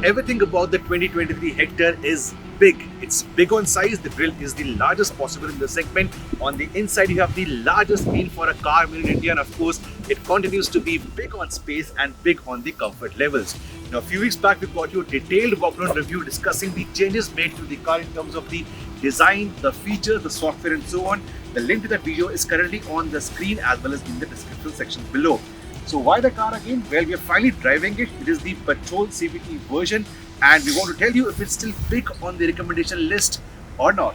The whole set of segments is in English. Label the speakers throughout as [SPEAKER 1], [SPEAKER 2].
[SPEAKER 1] everything about the 2023 Hector is big. It's big on size. The grille is the largest possible in the segment. On the inside, you have the largest screen for a car made in India, and of course, it continues to be big on space and big on the comfort levels. Now, a few weeks back, we got you a detailed walk-around review discussing the changes made to the car in terms of the design, the features, the software, and so on. The link to that video is currently on the screen as well as in the description section below. So why the car again? Well, we are finally driving it. It is the Petrol CVT version, and we want to tell you if it's still big on the recommendation list or not.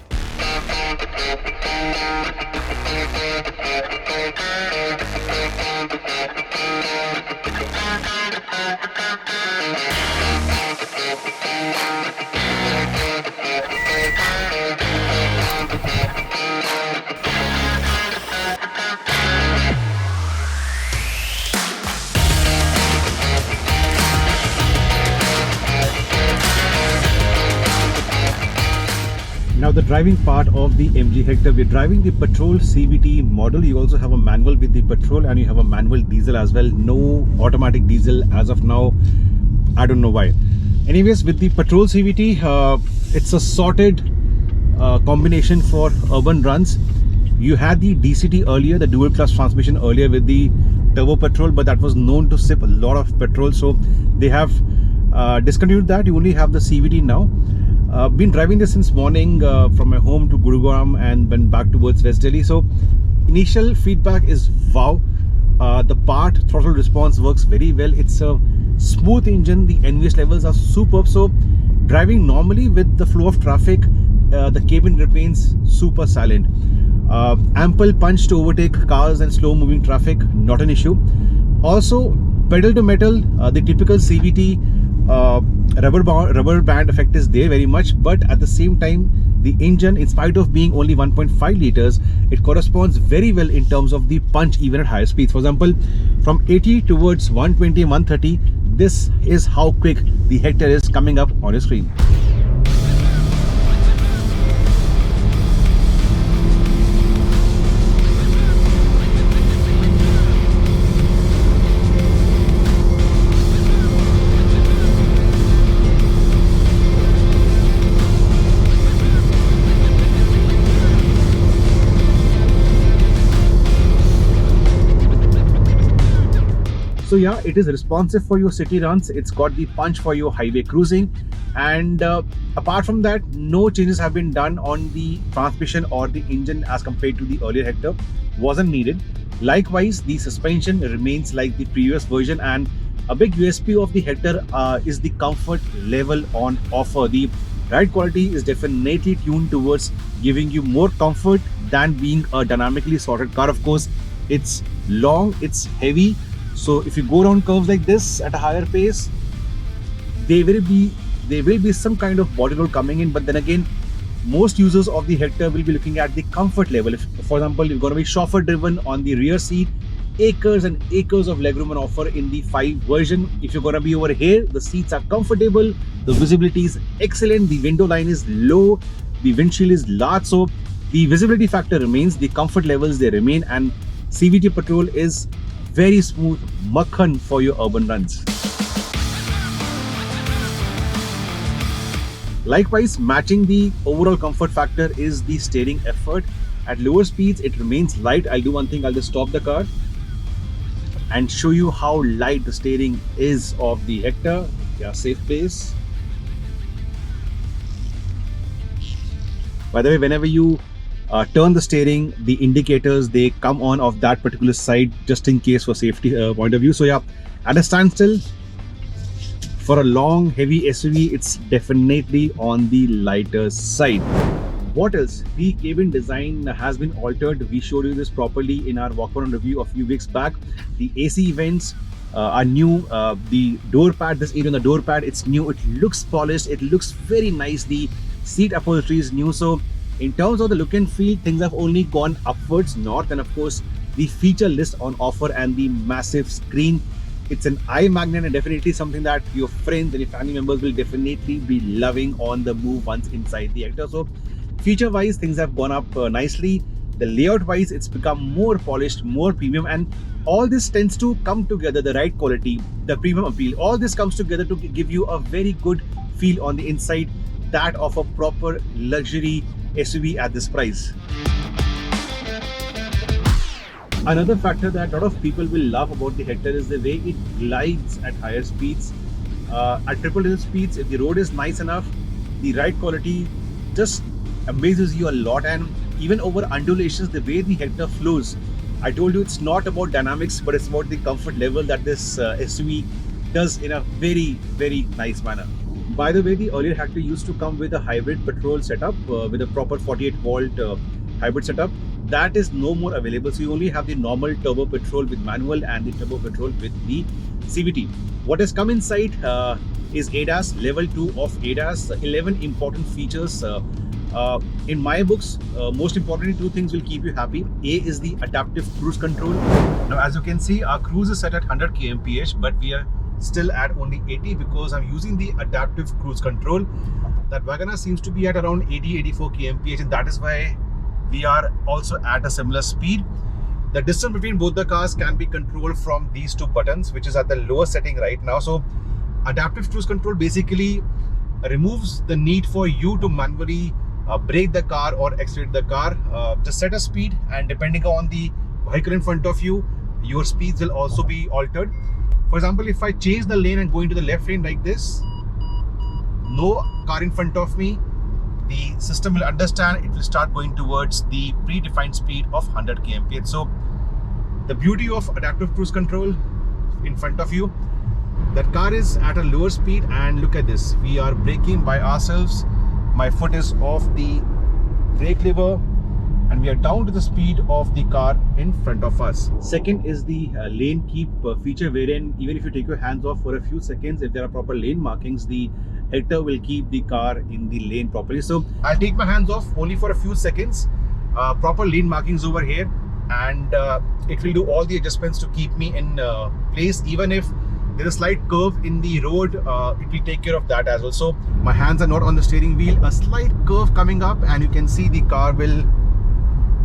[SPEAKER 1] Now the driving part of the MG Hector, we're driving the Petrol CVT model. You also have a manual with the Petrol and you have a manual diesel as well. No automatic diesel as of now. I don't know why. Anyways, with the Petrol CVT, it's a sorted combination for urban runs. You had the DCT earlier, the dual clutch transmission earlier with the turbo petrol, but that was known to sip a lot of petrol. So they have discontinued that. You only have the CVT now. Been driving this since morning from my home to Gurugram and then back towards West Delhi. So initial feedback is wow. The part throttle response works very well. It's a smooth engine. The NVH levels are superb. So driving normally with the flow of traffic, the cabin remains super silent. Ample punch to overtake cars and slow moving traffic, not an issue. Also pedal to metal, the typical CVT rubber band effect is there very much, but at the same time the engine, in spite of being only 1.5 liters, it corresponds very well in terms of the punch even at higher speeds. For example, from 80 towards 120, 130, this is how quick the Hector is coming up on your screen. So yeah, it is responsive for your city runs. It's got the punch for your highway cruising, and apart from that, no changes have been done on the transmission or the engine as compared to the earlier Hector. Wasn't needed. Likewise, the suspension remains like the previous version, and a big USP of the Hector is the comfort level on offer. The ride quality is definitely tuned towards giving you more comfort than being a dynamically sorted car. Of course, it's long, it's heavy. So if you go around curves like this at a higher pace, there will be some kind of body load coming in. But then again, most users of the Hector will be looking at the comfort level. If, for example, you're going to be chauffeur driven on the rear seat, acres and acres of legroom on offer in the 5 version. If you're going to be over here, the seats are comfortable, the visibility is excellent, the window line is low, the windshield is large. So the visibility factor remains, the comfort levels they remain, and CVT Petrol is very smooth makhan for your urban runs. Likewise, matching the overall comfort factor is the steering effort. At lower speeds, it remains light. I'll do one thing, I'll just stop the car and show you how light the steering is of the Hector. Yeah, safe place. By the way, whenever you turn the steering, the indicators, they come on of that particular side just in case for safety point of view. So yeah, at a standstill for a long heavy SUV, it's definitely on the lighter side. What else? The cabin design has been altered. We showed you this properly in our walk-around review a few weeks back. The AC vents are new. The door pad, this area on the door pad, it's new. It looks polished, it looks very nice. The seat upholstery is new. So in terms of the look and feel, things have only gone upwards north, and of course the feature list on offer and the massive screen. It's an eye magnet and definitely something that your friends and your family members will definitely be loving on the move once inside the Hector. So feature wise, things have gone up nicely. The layout wise, it's become more polished, more premium, and all this tends to come together. The ride quality, the premium appeal, all this comes together to give you a very good feel on the inside, that of a proper luxury SUV at this price. Another factor that a lot of people will love about the Hector is the way it glides at higher speeds. At triple digit speeds, if the road is nice enough, the ride quality just amazes you a lot. And even over undulations, the way the Hector flows, I told you it's not about dynamics, but it's about the comfort level that this SUV does in a very, very nice manner. By the way, the earlier Hector used to come with a hybrid petrol setup with a proper 48 volt hybrid setup. That is no more available. So you only have the normal turbo petrol with manual and the turbo petrol with the CVT. What has come inside is ADAS, level 2 of ADAS, 11 important features. In my books, most importantly, two things will keep you happy. A is the adaptive cruise control. Now, as you can see, our cruise is set at 100 kmph, but we are still at only 80 because I'm using the adaptive cruise control. That Wagoner seems to be at around 80-84 kmph, and that is why we are also at a similar speed. The distance between both the cars can be controlled from these two buttons, which is at the lower setting right now. So adaptive cruise control basically removes the need for you to manually brake the car or accelerate the car. Just set a speed, and depending on the vehicle in front of you, your speeds will also be altered. For example, if I change the lane and go into the left lane like this, no car in front of me, the system will understand, it will start going towards the predefined speed of 100 kmph. So the beauty of adaptive cruise control in front of you, that car is at a lower speed, and look at this, we are braking by ourselves. My foot is off the brake lever, and we are down to the speed of the car in front of us. Second is the lane keep feature, wherein even if you take your hands off for a few seconds, if there are proper lane markings, the Hector will keep the car in the lane properly. So I'll take my hands off only for a few seconds, proper lane markings over here, and it will do all the adjustments to keep me in place. Even if there's a slight curve in the road, it will take care of that as well. So my hands are not on the steering wheel, a slight curve coming up, and you can see the car will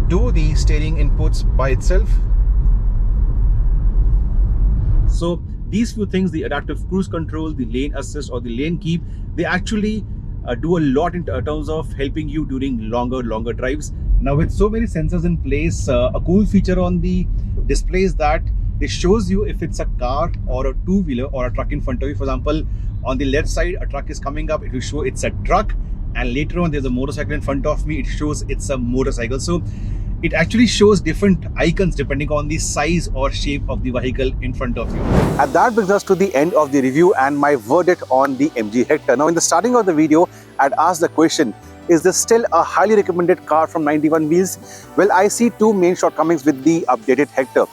[SPEAKER 1] do the steering inputs by itself. So these few things, the adaptive cruise control, the lane assist or the lane keep, they actually do a lot in terms of helping you during longer drives. Now with so many sensors in place, a cool feature on the display is that it shows you if it's a car or a two-wheeler or a truck in front of you. For example, on the left side, a truck is coming up, it will show it's a truck, and later on there's a motorcycle in front of me, it shows it's a motorcycle. So it actually shows different icons depending on the size or shape of the vehicle in front of you. And that brings us to the end of the review and my verdict on the MG Hector. Now in the starting of the video, I'd asked the question, is this still a highly recommended car from 91 wheels? Well, I see two main shortcomings with the updated Hector.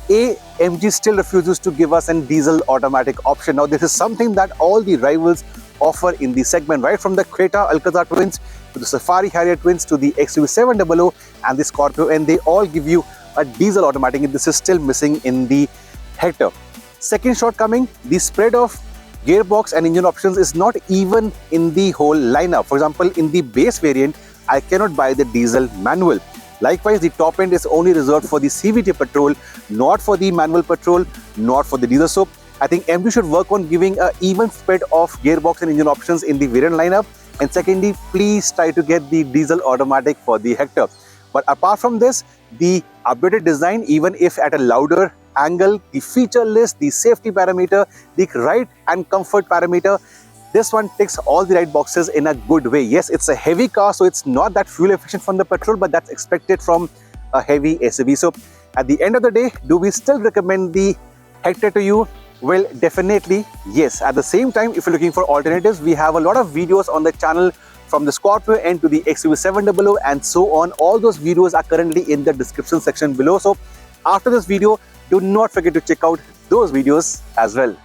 [SPEAKER 1] A, MG still refuses to give us a diesel automatic option. Now this is something that all the rivals offer in the segment, right from the Creta Alcazar twins to the Safari Harrier twins to the XUV700 and the Scorpio, and they all give you a diesel automatic. This is still missing in the Hector. Second shortcoming, the spread of gearbox and engine options is not even in the whole lineup. For example, in the base variant, I cannot buy the diesel manual. Likewise, the top end is only reserved for the CVT petrol, not for the manual petrol, not for the diesel. So I think MG should work on giving an even spread of gearbox and engine options in the variant lineup. And secondly, please try to get the diesel automatic for the Hector. But apart from this, the updated design, even if at a louder angle, the feature list, the safety parameter, the ride and comfort parameter, this one ticks all the right boxes in a good way. Yes, it's a heavy car, so it's not that fuel efficient from the petrol, but that's expected from a heavy SUV. So at the end of the day, do we still recommend the Hector to you? Well, definitely yes. At the same time, if you're looking for alternatives, we have a lot of videos on the channel from the Scorpio N to the XUV700 and so on. All those videos are currently in the description section below. So after this video, do not forget to check out those videos as well.